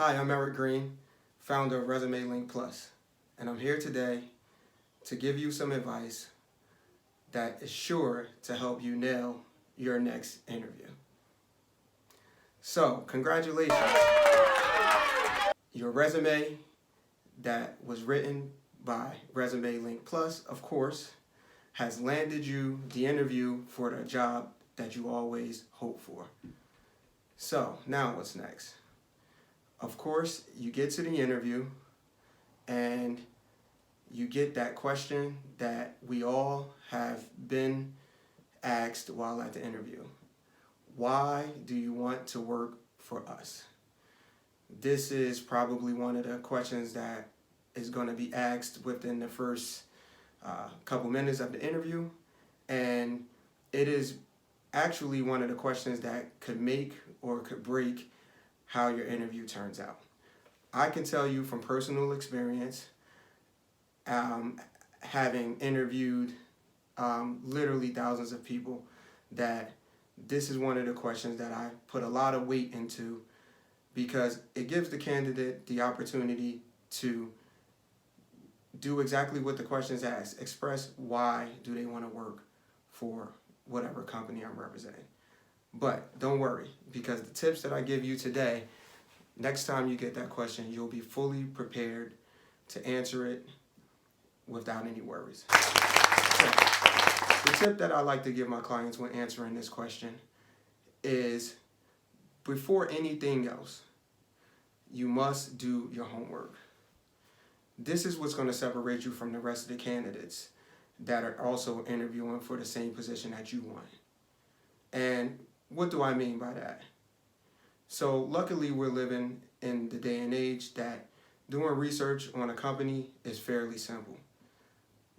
Hi, I'm Eric Green, founder of Resume Link Plus, and I'm here today to give you some advice that is sure to help you nail your next interview. So, congratulations. Your resume that was written by Resume Link Plus, of course, has landed you the interview for the job that you always hope for. So, now what's next? Of course, you get to the interview and you get that question that we all have been asked while at the interview. Why do you want to work for us? This is probably one of the questions that is going to be asked within the first couple minutes of the interview, and it is actually one of the questions that could make or could break how your interview turns out. I can tell you from personal experience, having interviewed literally thousands of people, that this is one of the questions that I put a lot of weight into, because it gives the candidate the opportunity to do exactly what the questions ask, express why do they want to work for whatever company I'm representing. But don't worry, because the tips that I give you today, next time you get that question, you'll be fully prepared to answer it without any worries. So, the tip that I like to give my clients when answering this question is, before anything else, you must do your homework. This is what's going to separate you from the rest of the candidates that are also interviewing for the same position that you want. And what do I mean by that? So luckily we're living in the day and age that doing research on a company is fairly simple.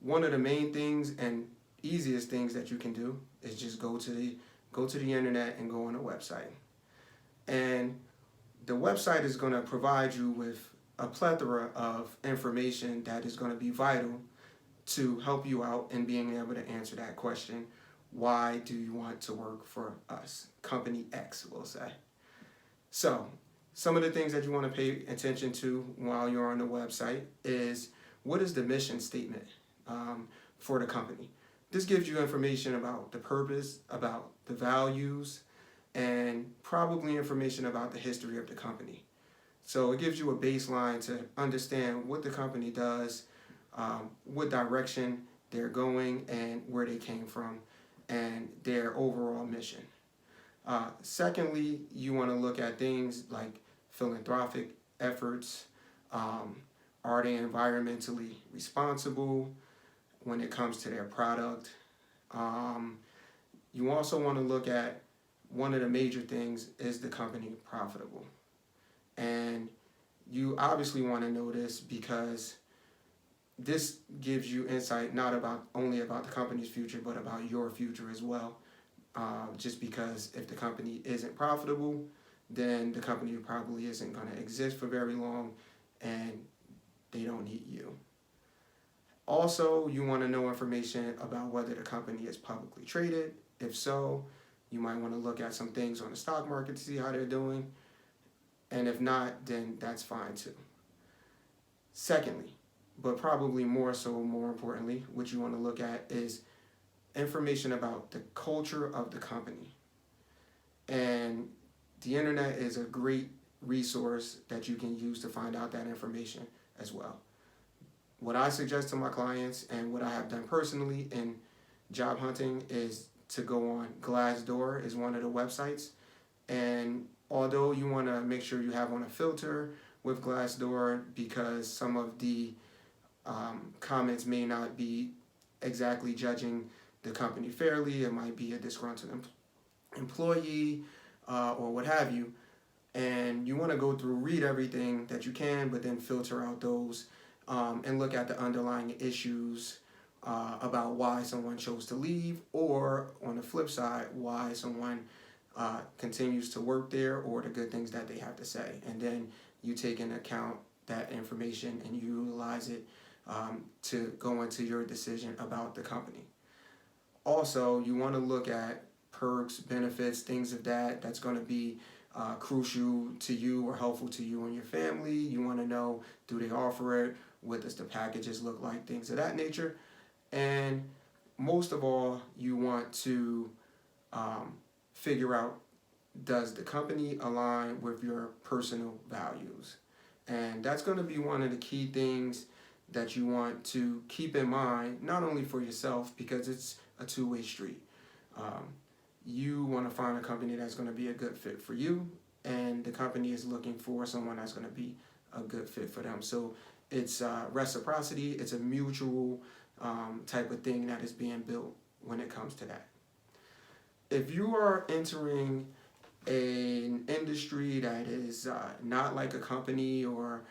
One of the main things and easiest things that you can do is just go to the internet and go on a website. And the website is going to provide you with a plethora of information that is going to be vital to help you out in being able to answer that question. Why do you want to work for us? Company X, we'll say. So, some of the things that you want to pay attention to while you're on the website is, what is the mission statement for the company? This gives you information about the purpose, about the values, and probably information about the history of the company. So it gives you a baseline to understand what the company does, what direction they're going, and where they came from, and their overall mission. Secondly, you want to look at things like philanthropic efforts. Are they environmentally responsible when it comes to their product? You also want to look at, one of the major things is the company profitable. And you obviously want to know this because this gives you insight not only about the company's future, but about your future as well. Just because if the company isn't profitable, then the company probably isn't going to exist for very long, and they don't need you. Also, you want to know information about whether the company is publicly traded. If so, you might want to look at some things on the stock market to see how they're doing. And if not, then that's fine too. Secondly, but probably more importantly, what you want to look at is information about the culture of the company. And the internet is a great resource that you can use to find out that information as well. What I suggest to my clients, and what I have done personally in job hunting, is to go on Glassdoor, is one of the websites. And although you want to make sure you have on a filter with Glassdoor, because some of the comments may not be exactly judging the company fairly, it might be a disgruntled employee or what have you, and you want to go through, read everything that you can, but then filter out those and look at the underlying issues about why someone chose to leave, or on the flip side, why someone continues to work there, or the good things that they have to say. And then you take into account that information and utilize it to go into your decision about the company. Also, you want to look at perks, benefits, things of that's going to be crucial to you or helpful to you and your family. You want to know, do they offer it? What does the packages look like? Things of that nature. And most of all, you want to figure out, does the company align with your personal values? And that's going to be one of the key things that you want to keep in mind, not only for yourself, because it's a two-way street. You want to find a company that's going to be a good fit for you, and the company is looking for someone that's going to be a good fit for them. So it's reciprocity. It's a mutual type of thing that is being built when it comes to that. If you are entering an industry that is not like a company or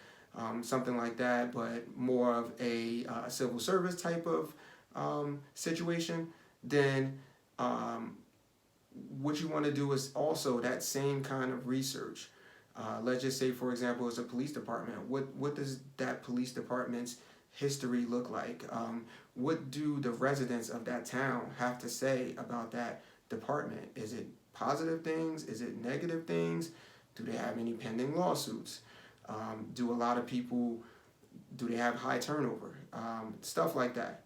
something like that, but more of a civil service type of situation, then what you want to do is also that same kind of research. Let's just say, for example, it's a police department. What does that police department's history look like? What do the residents of that town have to say about that department? Is it positive things? Is it negative things? Do they have any pending lawsuits? Do a lot of people, do they have high turnover? Stuff like that.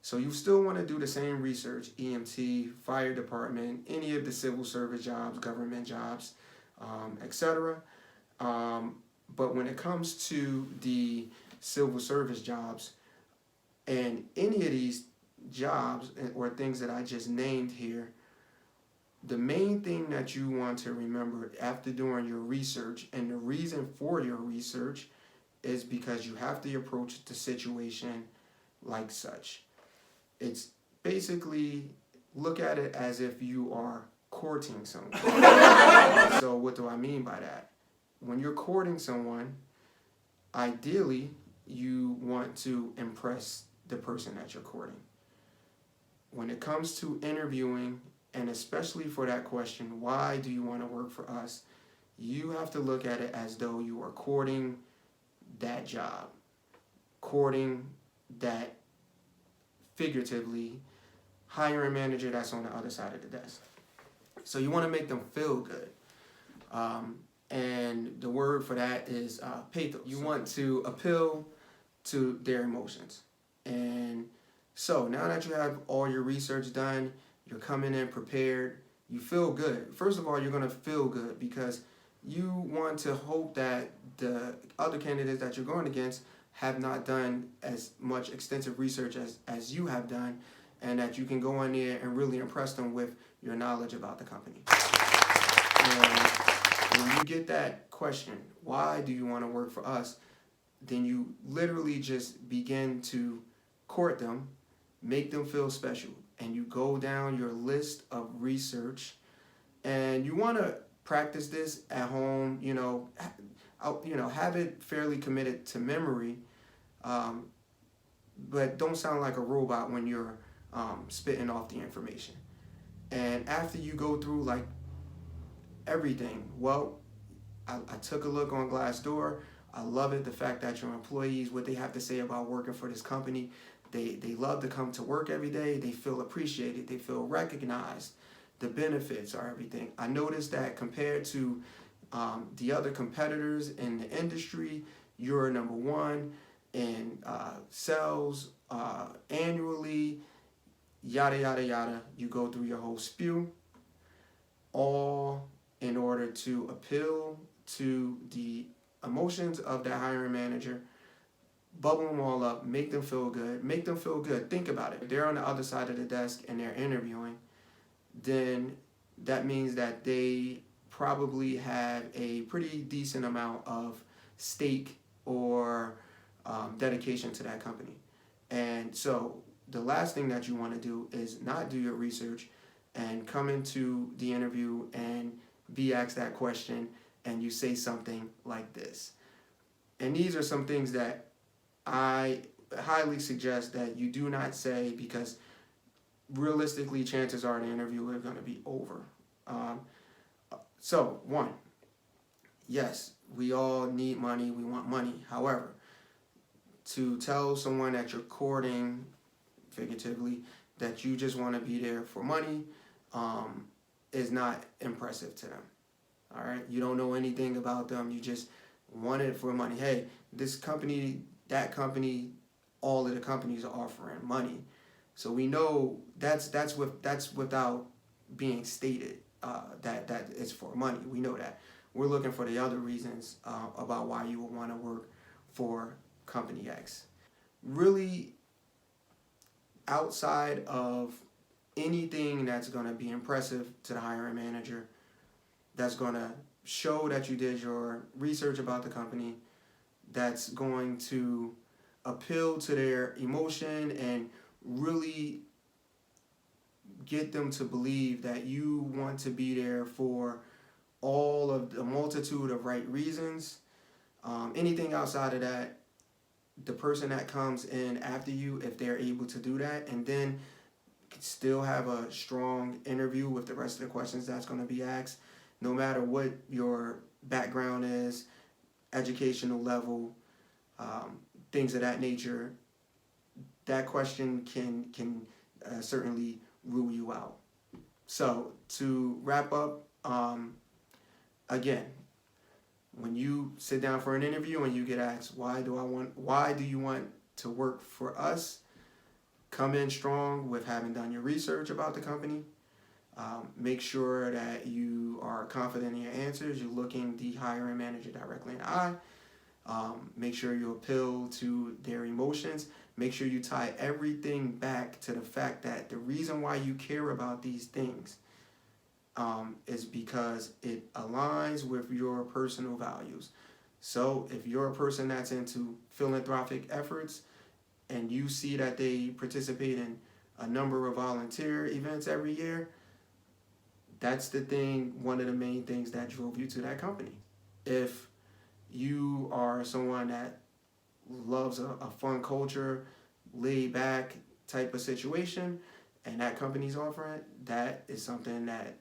So you still want to do the same research, EMT, fire department, any of the civil service jobs, government jobs, etc. But when it comes to the civil service jobs and any of these jobs or things that I just named here, the main thing that you want to remember after doing your research, and the reason for your research, is because you have to approach the situation like such. It's basically, look at it as if you are courting someone. So what do I mean by that? When you're courting someone, ideally, you want to impress the person that you're courting. When it comes to interviewing, and especially for that question, why do you want to work for us? You have to look at it as though you are courting that job, courting that, figuratively, hiring manager that's on the other side of the desk. So you want to make them feel good. And the word for that is pathos. You want to appeal to their emotions. And so now that you have all your research done, you're coming in prepared, you feel good. First of all, you're going to feel good because you want to hope that the other candidates that you're going against have not done as much extensive research as you have done, and that you can go in there and really impress them with your knowledge about the company. And when you get that question, why do you want to work for us, then you literally just begin to court them, make them feel special, and you go down your list of research, and you want to practice this at home, have it fairly committed to memory, but don't sound like a robot when you're spitting off the information. And after you go through like everything, well, I took a look on Glassdoor. I love it, the fact that your employees, what they have to say about working for this company, they love to come to work every day. They feel appreciated. They feel recognized. The benefits are everything. I noticed that compared to the other competitors in the industry, you're number one in sales annually, yada, yada, yada. You go through your whole spew, all in order to appeal to the emotions of that hiring manager, bubble them all up, make them feel good, Think about it. If they're on the other side of the desk and they're interviewing, then that means that they probably have a pretty decent amount of stake or dedication to that company. And so the last thing that you want to do is not do your research and come into the interview and be asked that question and you say something like this. And these are some things that I highly suggest that you do not say, because realistically, chances are the interview is going to be over. So, one, yes, we all need money. We want money. However, to tell someone that you're courting, figuratively, that you just want to be there for money is not impressive to them. All right, you don't know anything about them. You just want it for money. Hey, this company, that company, all of the companies are offering money, so we know that's without being stated that it's for money. We know that. We're looking for the other reasons about why you would want to work for company X. Really, outside of anything that's going to be impressive to the hiring manager, that's going to show that you did your research about the company, that's going to appeal to their emotion and really get them to believe that you want to be there for all of the multitude of right reasons. Anything outside of that, the person that comes in after you, if they're able to do that, and then still have a strong interview with the rest of the questions that's going to be asked, no matter what your background is, educational level, things of that nature, that question can certainly rule you out. So to wrap up, again, when you sit down for an interview and you get asked, why do you want to work for us? Come in strong with having done your research about the company. Make sure that you are confident in your answers. You're looking the hiring manager directly in the eye. Make sure you appeal to their emotions. Make sure you tie everything back to the fact that the reason why you care about these things is because it aligns with your personal values. So if you're a person that's into philanthropic efforts and you see that they participate in a number of volunteer events every year, that's one of the main things that drove you to that company. If you are someone that loves a fun culture, laid back type of situation, and that company's offering, that is something that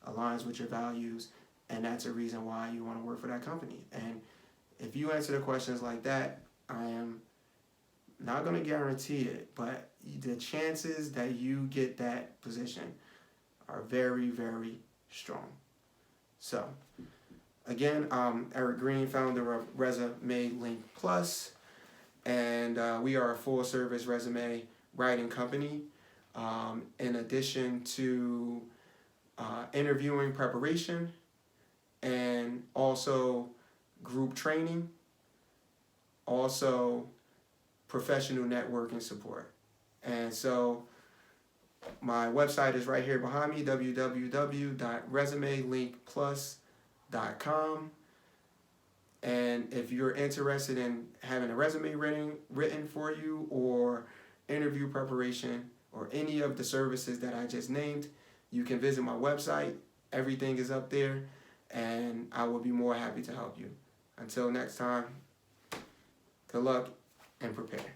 aligns with your values, and that's a reason why you want to work for that company. And if you answer the questions like that, I am not going to guarantee it, but the chances that you get that position are very, very strong. So, again, I'm Eric Green, founder of Resume Link Plus, and we are a full-service resume writing company. In addition to interviewing preparation and also group training, also professional networking support. And so my website is right here behind me, www.resumelinkplus.com. And if you're interested in having a resume written for you, or interview preparation, or any of the services that I just named, you can visit my website. Everything is up there, and I will be more happy to help you. Until next time, good luck and prepare.